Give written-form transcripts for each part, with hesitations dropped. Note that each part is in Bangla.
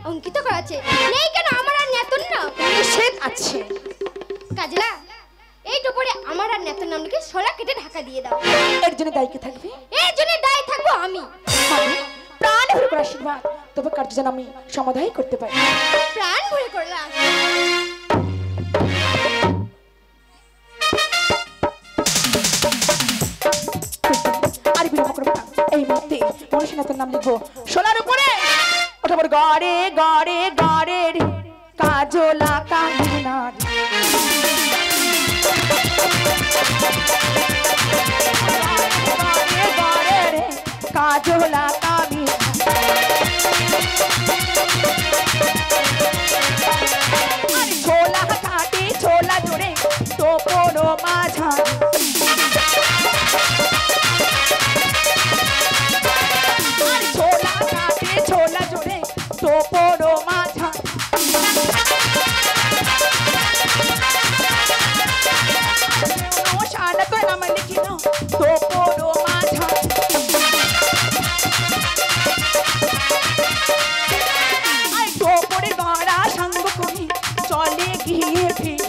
অঙ্কিত করা আছে। নেই কেন আমার আর নেতন না নিষেধ আছে। কাজলা এই টুকুরে আমার আর নেতন নামকে সোলা কেটে ঢাকা দিয়ে দাও। এর জন্য দায়ী কে থাকবে? এর জন্য দায়ী থাকবো আমি। প্রাণ ভরে করে আশীর্বাদ, তবে কার্য যেন আমি সমাধান করতে পারি। প্রাণ ভরে করলাম। আর বিলম্ব করবো না, এই মুহূর্তে মনুষ্যনাথের নাম লিখবো সোলার উপরে। অথবা গড়ে গড়ে গড়ে রে কাজলা কামিনার, গড়ে গড়ে রে কাজলা কামিনার, ছোলা কাটে ছোলা জোড়ে তো কোনো মাঝার, ছোলা কাটে ছোলা জোড়ে তো কোনো মাঝার, শালা তো নাম লিখিল তো কোনো মাঝার, তো পরে গড়া সঙ্গ করি চলে গিয়ে ফিরে।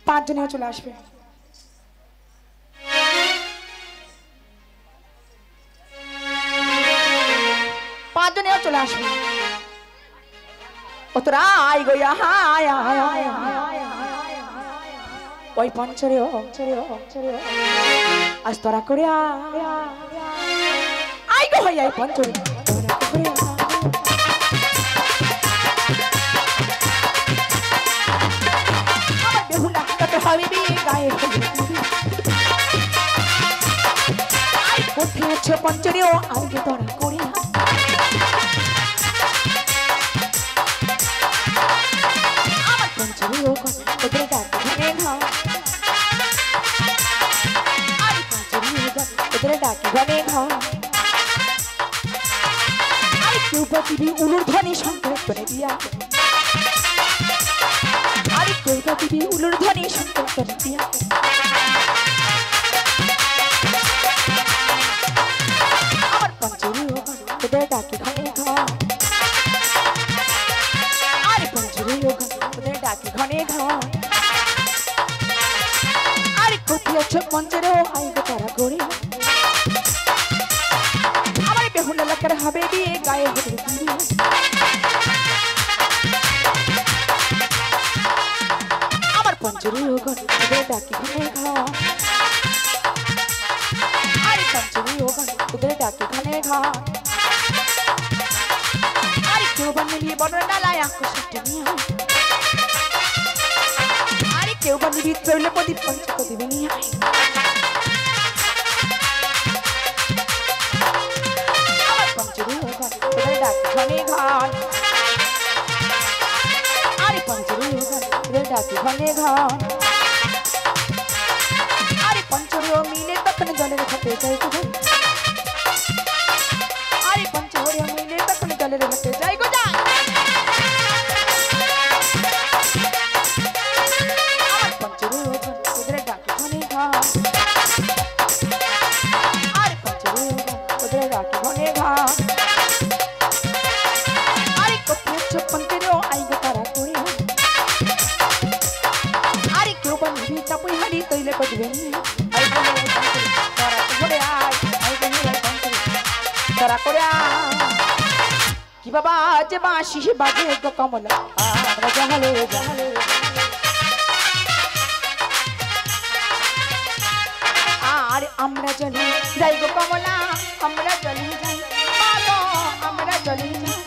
পাঁচজনেও চলে আসবে। পাঁচজনেও চলে আসবে। ও তোরা আয় গইয়া হায় আয় আয় ওই পঞ্চরে আজ তোরা করে আয় গো হইয়া পঞ্চরে বেহুলা তোর হবে গায়ে কোথায় আছে পঞ্চরেও আগে তোরা করে আমার পঞ্চরেও ওদের ডাকে ঘরে ঘর, আর পঞ্চরেও ওদের ডাকে ঘরে ঘর, আর কেউ পৃথিবী উলুর ধ্বনি সংকীর্তনে দিয়া, আর কেউ পৃথিবী উলুর ধ্বনি সংকীর্তনে দিয়া, আমার পঞ্চরেও ওদের ডাকে ঘরে ঘর, আর পঞ্চরেও ওদের ডাকে ঘরে ঘর, আর কোথায় আছে পঞ্চরেও আইগো তারা করে, আমার বেহুলা লাকার হবে বিয়ে গায়ে হবে বিয়ে, আমার পঞ্চরেও ওদের ডাকে ঘরে ঘর, আর পঞ্চরেও ওদের ডাকে ঘরে ঘর, আর কেউ বানিয়ে বড় ডালায় আকুশটা নিয়ে, আর কেউ বানিয়ে চলে প্রদীপ পঞ্চক দিবে নিয়ে, আমার পঞ্চরেও ওদের ডাকে ঘরে ঘর, আর পঞ্চরেও ওদের ডাকে ঘরে ঘর, আর পঞ্চরেও মিলে তখন জলের ঘাটে যাই গো, আর পঞ্চরেও মিলে তখন জলের ঘাটে যাই গো যা, আমার পঞ্চরেও ওদের ডাকে ঘরে ঘর, আর পঞ্চরেও ওদের ডাকে ঘরে ঘর, আর কোথায় পঞ্চরেও আইগো তারা করে, আর কেউ বানিয়ে চাপুই হাড়ি তৈলে করবেন, তারা করে কি বাবা যে বাঁশি বাজে গো কমলা, আমরা জাহালে জাহালে আর আমরা চলি যাই গো কমলা, আমরা চলি যাই বাবা, আমরা চলি যাই,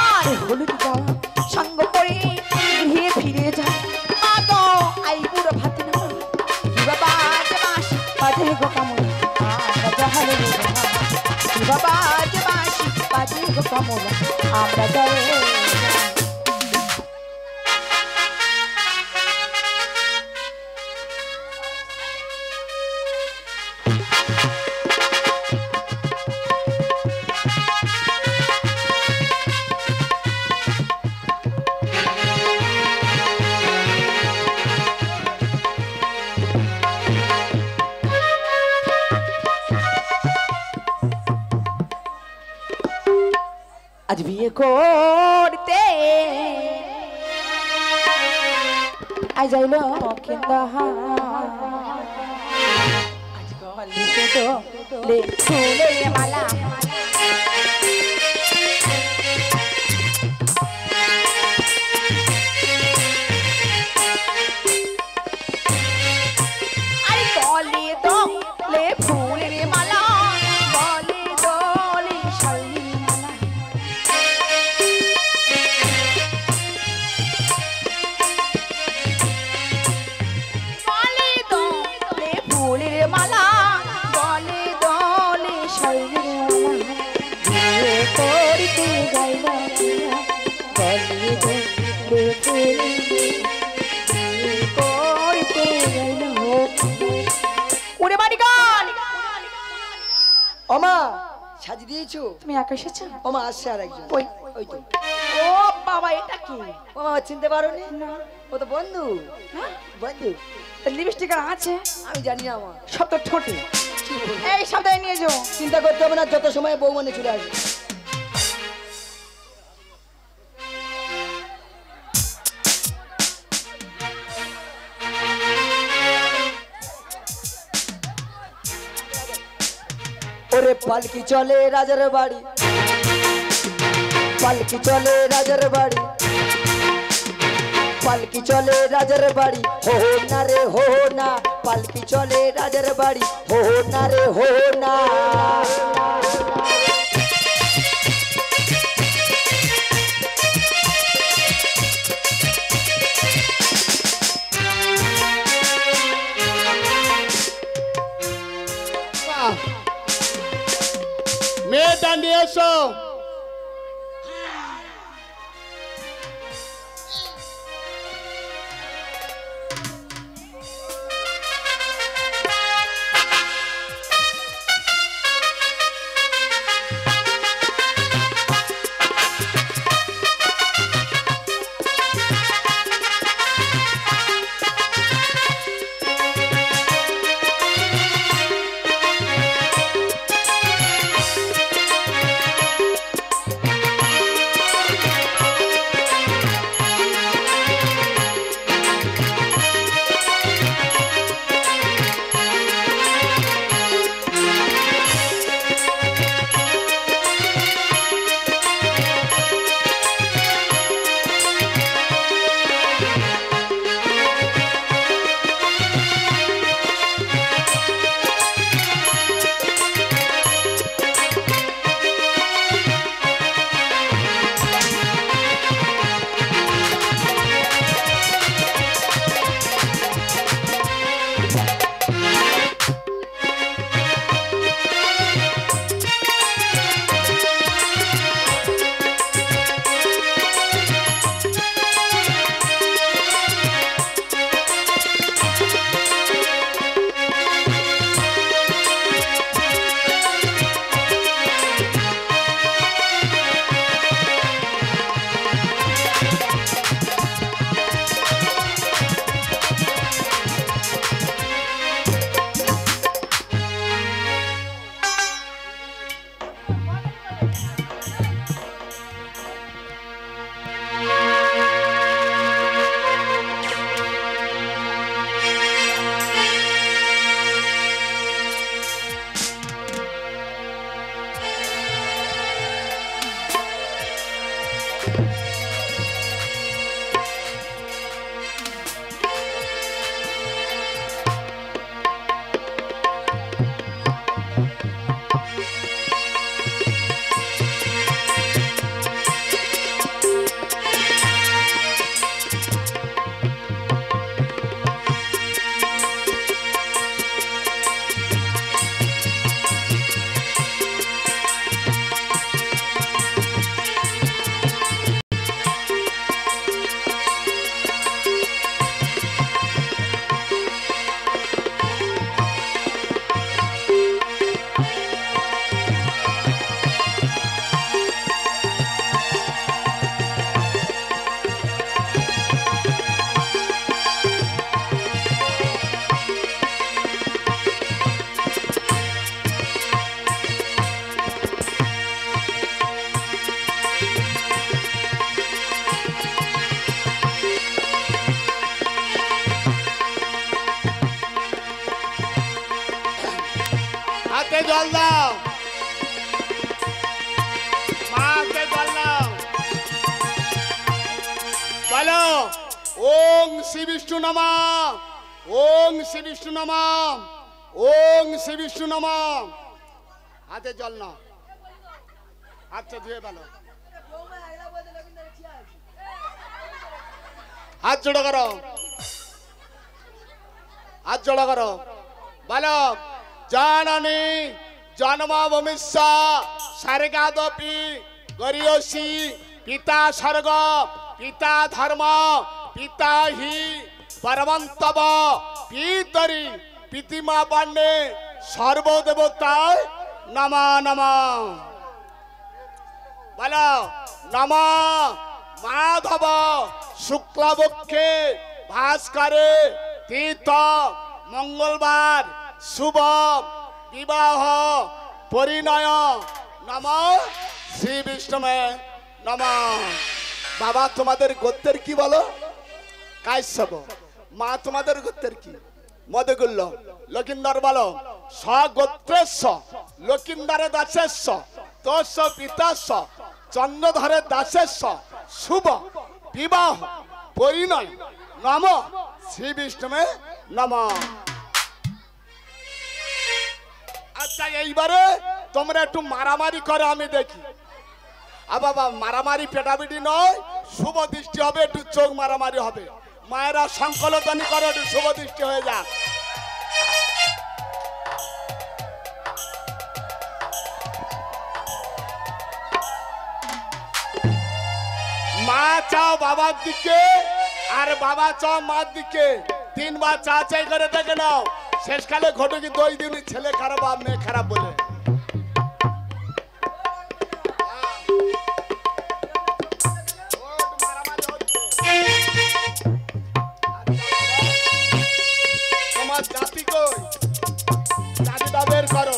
আর হলুদ যাওয়া সঙ্গ করে গৃহে ফিরে যায়, বাবা আই বুড়ো ভাত না কি বাবা যে বাঁশি বাজে গো কমলা, আমরা জাহালে বাবা যে বাঁশি বাজে গো কমলা আমরা যাই আজ বিয়ে করতে আজ যাইল কিন্তু আজ গলিতে দোলে ফুলের মালা আরে গলি দোলে ফুলের মালা গলি দোলে শাড়ির মালা ফুলের মালা গলে দলে শাড়ির মালা করতে গাইল গলে দলে করতে গাইল ওরে বাড়ি গান ওমা সাজি দিয়েছো তুমি একা এসেছো ওমা আসছে আর একজন ওই ওই তো ও বাবা এটা কি ওমা চিনতে পারোনি না ও তো বন্ধু হ্যাঁ বন্ধু লিপস্টিক আছে আমি জানি না আমার সব তো ঠোঁটে কি বলবো? এই সাবধানে নিয়ে যাও চিন্তা করতে হবে না যত সময় বউ মানে চলে আসবে ওরে পালকি চলে রাজার বাড়ি পালকি চলে রাজার বাড়ি পালকি চলে রাজার বাড়ি হো না রে হো না পালকি চলে রাজার বাড়ি হো না রে হো না মেয়েটা নিয়ে এসো জল দাও, মাকে জল দাও। বলো ওং শ্রী বিষ্ণু নমঃ, ওং শ্রী বিষ্ণু নমঃ, ওং শ্রী বিষ্ণু নমঃ। হাতে জল নাও, হাতটা ধুয়ে ভালো, হাত জোড়া করো, হাত জোড়া করো। বলো জাননী জন্মভূমিস্য স্বর্গাদপি গরিয়সী পিতা স্বর্গ পিতা ধর্ম পিতা হি পরমন্তব পিতরি পিতিমা পাণ্ডে সর্বদেবতায় নমঃ নমঃ। বলো নমঃ মাধব শুক্লপক্ষে ভাস্করে তীর্থ মঙ্গলবার শুভ বিবাহ পরিণয় নমঃ শ্রী বিষ্ণুমে নমঃ। বাবা তোমাদের গোত্রের কি বলো? কাশ্যপ। মা তোমাদের গোত্রের কি? মধুগুল্য। লকিন্দর বলো স্বগোত্রেস্য লকিন্দরে দাসেস্য তস্য পিতাস্য চন্দ্রধরে দাসেস্য শুভ বিবাহ পরিণয় নমঃ শ্রী বিষ্ণুমে নমঃ। আচ্ছা এইবারে তোমরা একটু মারামারি করো আমি দেখি। বাবা মারামারি পেটাপিটি নয়, শুভ দৃষ্টি হবে, একটু চোখ মারামারি হবে। মায়েরা সংকলধ্বনি করে একটু শুভ দৃষ্টি হয়ে যাক। মা চাও বাবার দিকে আর বাবা চাও মার দিকে, তিনবার চা চাই করে দেখে নাও। শেষকালে ঘটে কি দই দিন ছেলে খারাপ আর মেয়ে খারাপ বলে। তোমার জাতি কই? জাতিটা বের করো।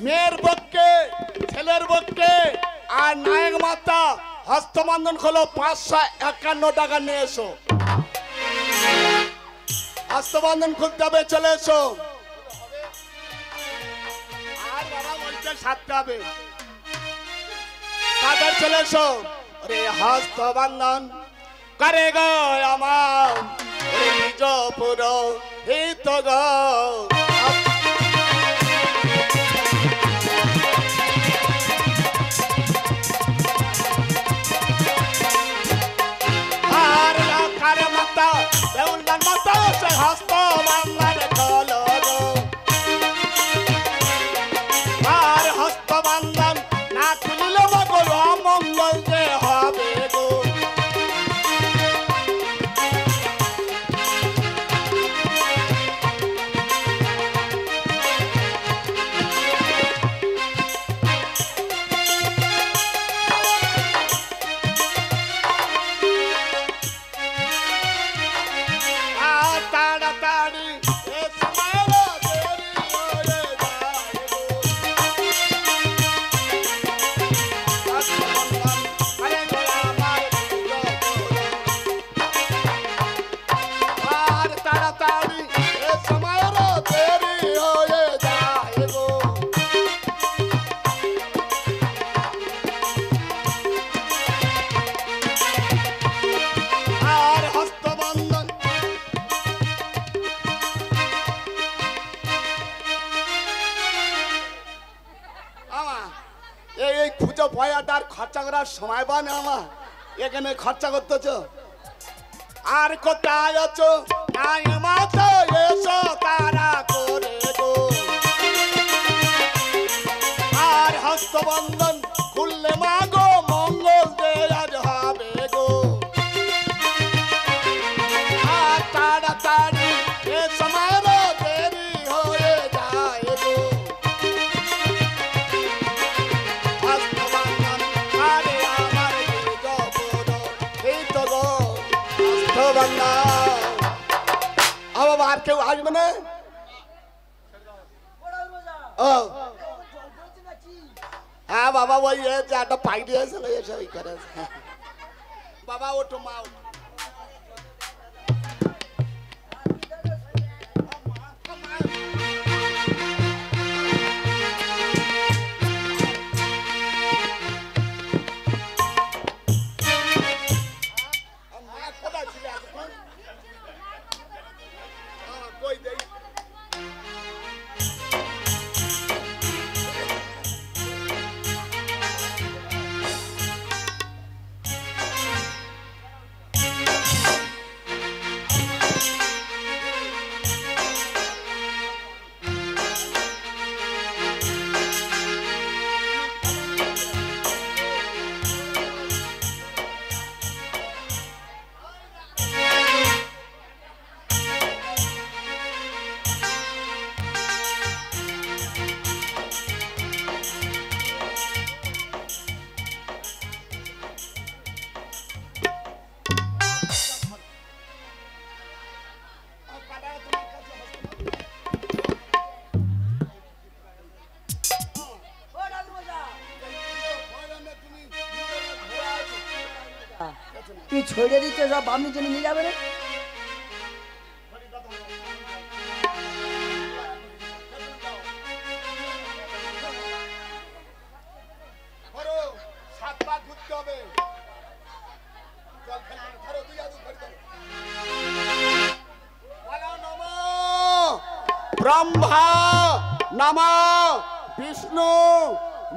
মেয়ের পক্ষে ছেলের পক্ষে আর নায়ক মাতা হস্তবন্ধন খোলো 551 টাকা নিয়ে এসো। হস্তবন্ধন খুলতে হবে, চলে এসো। আর বাবা বলছে সাথে হবে, তাদের চলে এসো। রে হস্তবন্ধন করে গো আমার নিজ পুরো হিত গো। হস্ত বাংলার খোলো গো, আর হস্ত বান্ধন না খুলিলে মঙ্গল অমঙ্গল যে হবে গো। খরচা করার সময় পান আমার, এখানে খরচা করতেছ। আর কোথায় আছো নাই মাতো এসো তারা করে গো। হস্তবন্ধন খুললে মা গো মঙ্গল যে আজ হবে গো আর তাড়াতাড়ি এ সময় দেরি হয়ে যায় গো হস্তবন্ধন আরে আমার জগৎ এই তো গো হস্তবন্ধন আবার আর কেউ আসবে না ও হ্যাঁ বাবা ওই যে একটা পাইডি হয়েছিল এসে ওই করে বাবা ওঠো মা ওঠো তুই ছড়িয়ে দিচ্ছে সব আপনি জন্য নিয়ে যাবে না ব্রহ্মা নমঃ বিষ্ণু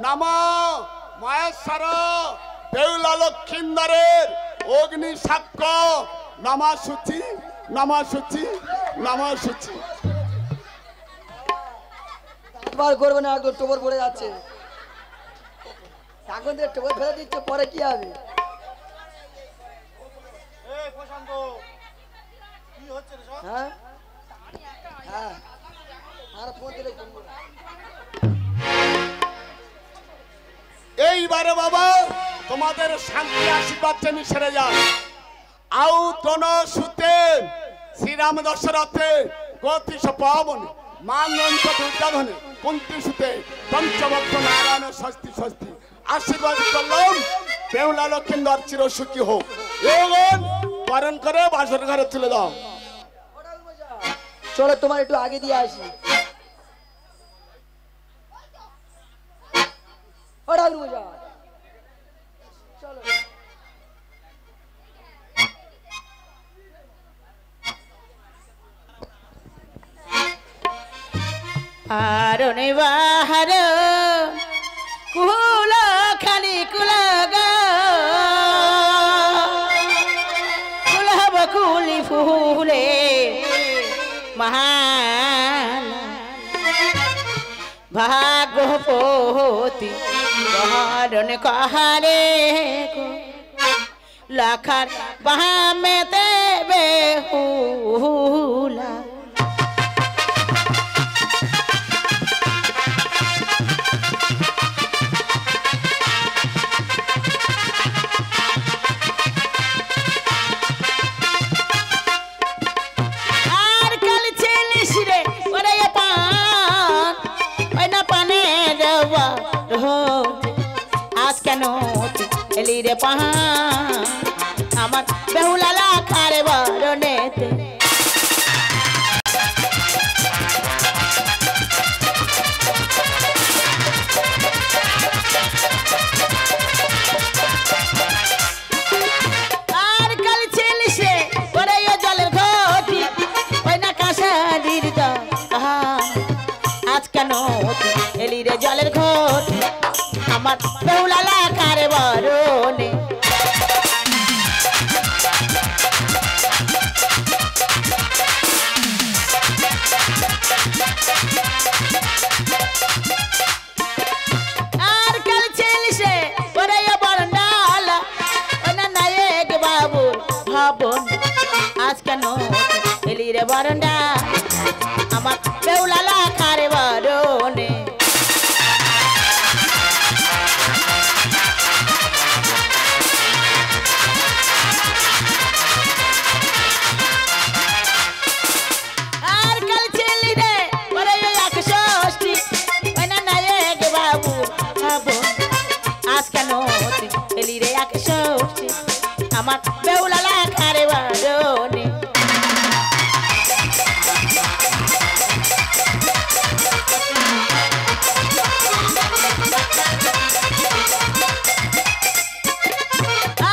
নমঃ মহেশ্বর বেউলা লক্ষিন্দরের অগ্নি সাক্ষ্য নমঃ সূচি নমঃ সূচি নমঃ সূচি বার করবে না একদম টোবর পড়ে যাচ্ছে এখন থেকে টোবর ফেলে দিচ্ছে পরে কি হবে হ্যাঁ হ্যাঁ আর ফোন দিলে এইবারে বাবা তোমাদের শান্তি আশীর্বাদ চেনি সেরে যান আউ তন সুতে শ্রীরাম দশরথে গতিশ পাবন মানন্ত দুর্যাধনে কুন্তি সুতে পঞ্চভক্ত নারায়ণ স্বস্তি স্বস্তি আশীর্বাদ করলাম বেউলা লক্ষিন্দর চির সুখী হোক এগোন বরণ করে বাসর ঘরে তুলে দাও চলো তোমার একটু আগে দিয়ে আসি চলো আরনে বাহার কুল খালি কুলগা কুলহব কুলি ফুলে মহান ভাগপতি গহরণ কহারে লাখার বাহামে দেবে হুলা আজ কেন এলি রে পাহা আমার বেহুলা লাখার বরণেতে আর কাল ছিলিস রে ওরে জলের ঘটি ওই না কাঁসারির দহা আজ কেন এলি রে জলের ঘটি আমার বেহুলা লাখার বরণে আর আজ কেন এলি রে বরণডা আমার বেউলালা খারে বরণে আর কাল ছেলি রে ওরে এক ষষ্ঠী ওনা নায়ক বাবু আবো আজ কেন এলি রে এক ষষ্ঠী আমার বেউলালা খারে বরণে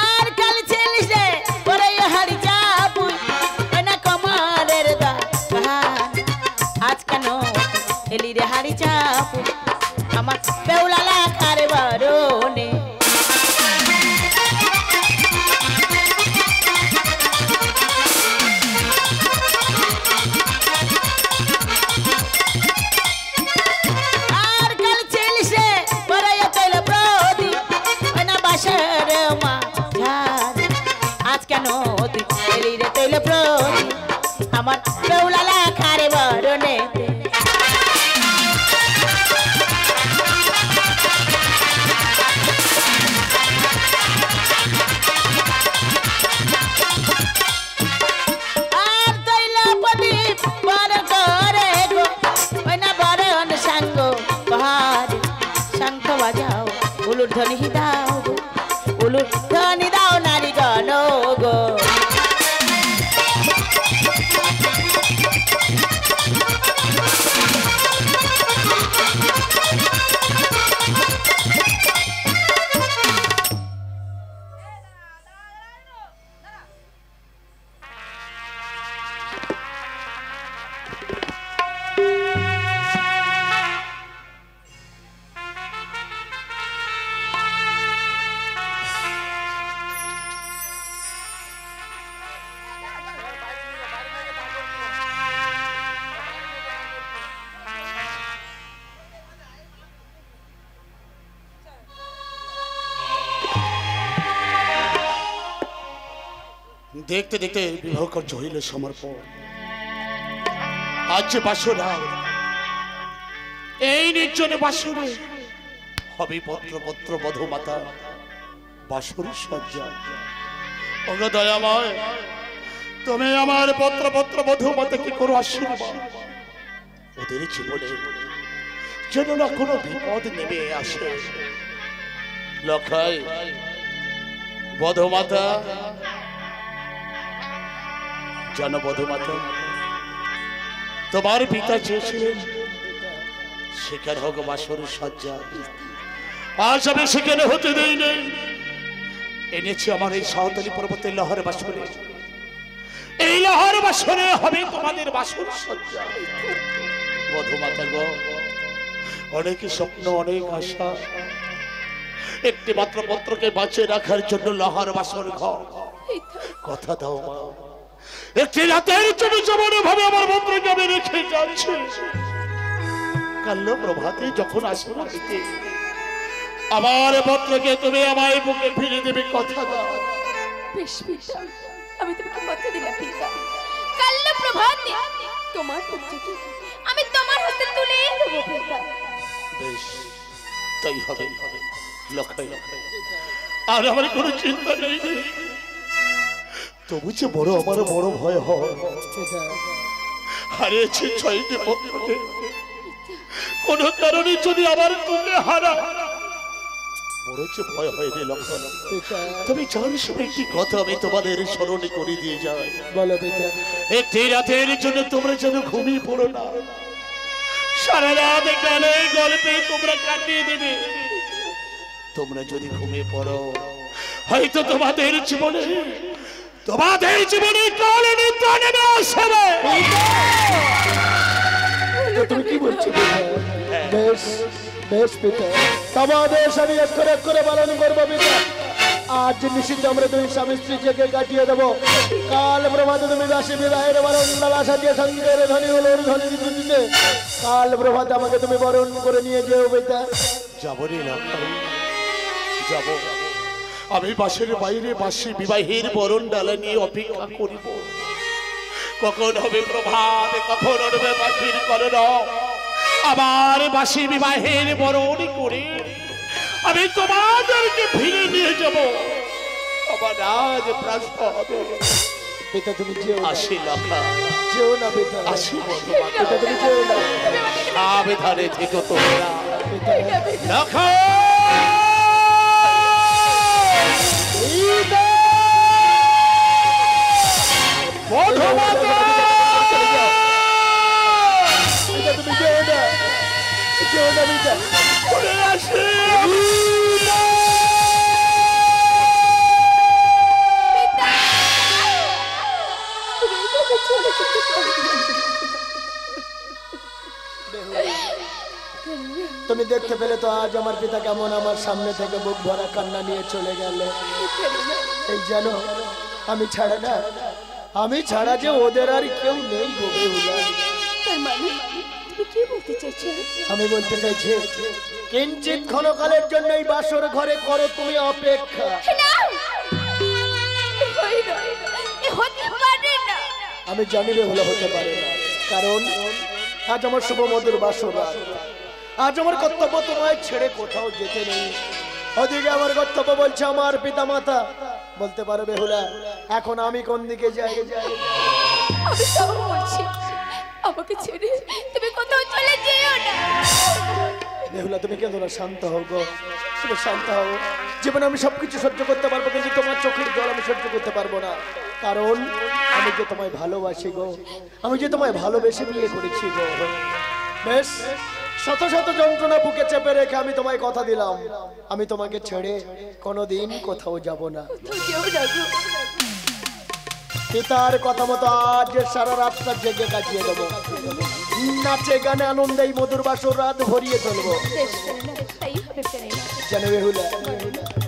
আর কাল ছেলিস রে ওরে হাড়ি চাপুই ওনা কমারের দা আজ কেন এলি রে হাড়ি চাপু আমার বেউলালা খারে বরণে আর কাল ছেলিস রে ওরে তৈল প্রদি ওনা বাসর মা ঝাড় আজ কেন এলি রে তৈল প্রদি আমার বেউলালা খারে বরণে আর তৈল প্রদীপ বড় করে গো ওনা বরণ সাঙ্গ পাহাড় শঙ্খ বাজাও উলুর ধ্বনি দাও গো উলুর ধ্বনি দাও নারী গণ গো দেখতে দেখতে বিবাহ কার্য হইল সমর্পণ। আজ যে বাসরা এই নির্জনে বাসরে হবে পত্র পত্র বধূ মাতা বাসর সজ্জা। ওগো দয়াময়, তুমি আমার পত্র পত্র বধূ মাতা কি করো আশীর্বাদ, ওদের জীবনে যেন না কোনো বিপদ নেমে আসে। লক্ষাই বধূ মাতা, জানো বধূ মাতা, তোমার পিতা চেয়েছিলেন সেখানে হোক বাসর সজ্জা। আজ আমি সেখানে হতে দেই নেই, এনেছি আমার এই সাঁওতালি পর্বতের লহর বাসরে। এই লহর বাসরে হবে তোমাদের বাসর সজ্জা। বধূ মাতা গো, অনেক স্বপ্ন অনেক আশা, একটি মাত্র পত্রকে বাঁচিয়ে রাখার জন্য লহর বাসর ঘর। কথা দাও মা, একটি রাতের জন্য যেমন ভাবে আমার পত্রকে আমি রেখে যাচ্ছি, কাল প্রভাতে যখন আসবো দিতে আমার পত্রকে তুমি আমায় বুকে ফিরে দেবে। কথা দাও। বেশ পিতা, আমি তোমাকে কথা দিলাম পিতা, কাল প্রভাতে তোমার পুত্রকে আমি তোমার হাতে তুলে দেবো পিতা। বেশ, তাই হবে। লক্ষাই, আর আমার কোনো চিন্তা নেই। তবু যে বড় আমার বড় ভয় হয়, হারিয়েছি 6টি পত্রকে, কোন কারণে যদি আবার তোকে হারা, বড় যে ভয় হয় রে লক্ষণ। তুমি জানো একটি কথা আমি তোমাদের স্মরণে করে দিয়ে যাই। একটি রাতের জন্য তোমরা যেন ঘুমিয়ে পড়ো না, সারা রাত গানে গল্পে তোমরা কাটিয়ে দেবে। তোমরা যদি ঘুমিয়ে পড়ো, হয়তো তোমাদের জীবনে কালে নিদ্রা নেমে আসবে। তুমি কি বলছো? বেশ বেশ পিতা, তোমাদের আমি এক করে পালন করবো পিতা। আজ নিশ্চিত আমরা তুমি স্বামী স্ত্রী থেকে কাটিয়ে দেবো। কাল প্রভাতে তুমি বাসী বিবাহের বরণ আশা দিয়ে সঙ্গের ধ্বনি হলো ধ্বনি দিতে কাল প্রভাতে আমাকে তুমি বরণ করে নিয়ে যেও পিতা। যাবো রে লক্ষণ, যাবো। আমি বাসের বাইরে বাসী বিবাহের বরণ ডালা নিয়ে অপেক্ষা করিব। কখন হবে প্রভাত, কখন উঠবে পাখির কলরব। আবার বাসি বিবাহের বরণ করে আমি তোমাদেরকে ফিরে নিয়ে যাব আমার রাজ প্রাসাদে। পিতা তুমি যেও না, আসি লখা, যেও না পিতা, আসি পিতা তুমি যেও না সাবধানে থেকো তোমরা। পিতা। লখা মধুমাতা, পিতা তুমি যেও না, যেও না পিতা। চলে আসি। তুমি দেখতে পেলে তো আজ আমার পিতা কেমন আমার সামনে থেকে বুক ভরা কান্না নিয়ে চলে গেল। এই জানো আমি ছাড়া না, আমি ছাড়া যে ওদের আর কেউ নেই গো বেহুলা। তার মানে তুমি কি বলতে চাইছো? আমি বলতে চাইছি কিঞ্চিত ক্ষণকালের জন্য এই বাসর ঘরে করো তুমি অপেক্ষা। না, হয় না, এ হতে পারে না। আমি জানি বেহুলা হতে পারে না, কারণ আজ আমার শুভ মধুর বাসর রাত। আজ আমার কর্তব্য তোমায় ছেড়ে কোথাও যেতে নেই। ওদিকে আমার কর্তব্য বলছে আমার পিতা মাতা। বলতে পারো বেহুলা এখন আমি কোন দিকে যাই? আমি তাও বলছি, আমাকে ছেড়ে তুমি কোথাও চলে যেও না। বেহুলা তুমি কেন না, শান্ত হও গো, তুমি শান্ত হও। জীবনে আমি সবকিছু সহ্য করতে পারবো, কিন্তু তোমার চোখের জল আমি সহ্য করতে পারবো না। কারণ আমি যে তোমায় ভালোবাসি গো, আমি যে তোমায় ভালোবেসে বিয়ে করেছি গো। বেশ শত শত যন্ত্রণা বুকে চেপে রেখে আমি তোমায় কথা দিলাম, আমি তোমাকে ছেড়ে কোনোদিন কোথাও যাব না। কোথাও যেও না গো। পিতার কথা মতো আজ সারা রাতটা জেগে কাটিয়ে দেবো, নাচে গানে আনন্দে এই মধুর বাসর রাত ভরিয়ে চলবো। বেশ করে না, তাই হবে ফেরে না। জানে বেহুলা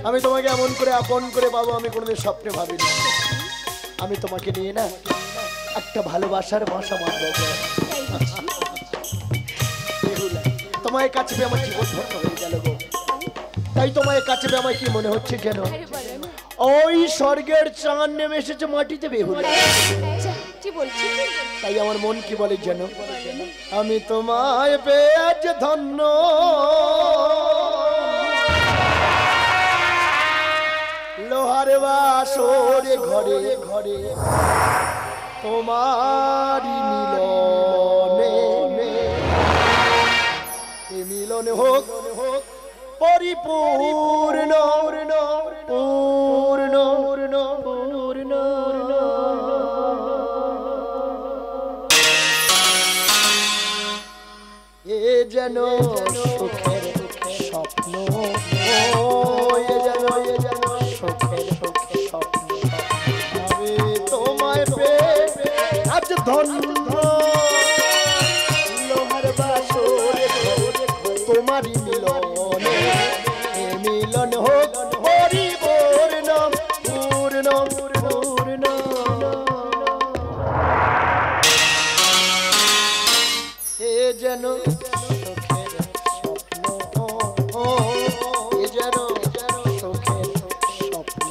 আমি তোমাকে এমন করে আপন করে পাবো আমি কোনোদিন স্বপ্নে ভাবিনি। আমি তোমাকে নিয়ে না একটা ভালোবাসার ভাষা মানবো গো। বেহুলা তোমায় কাছে পেয়ে আমার জীবন ধন্য হয়ে গেল গো। তাই তোমায় কাছে পেয়ে আমার কি মনে হচ্ছে যেন আরে বলো না। ওই স্বর্গের চাঁদ নেমে এসেছে মাটিতে বেহুলা। আচ্ছা, কি বলছি? তাই আমার মন কি বলে যেন আমি তোমায় পেয়ে আজ ধন্য। লোহার বাসরে ঘরে ঘরে তোমারি মিলনে, এ মিলন হোক পরিপূর্ণ পূর্ণ পূর্ণ পূর্ণ। এ যেন সুখের স্বপ্ন, এ যেন সুখের স্বপ্ন। আমি তোমায় পেয়ে আজ ধন্য। লোহার বাসরে তোমারই মিলনে, এ মিলন হোক পরিপূর্ণ পূর্ণ পূর্ণ। এ যেন সুখের স্বপ্ন, এ যেন সুখের স্বপ্ন।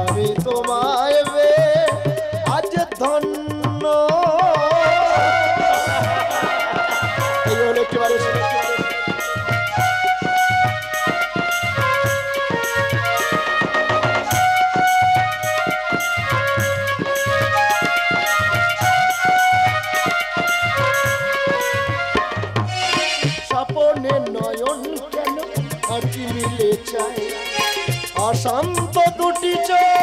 আমি তোমায় পেয়ে আজ ধন্য। এই হলো একেবারে স্বপনে নয়ন কেন আঁকি মিলে চায়, অশান্ত দুটি চোখ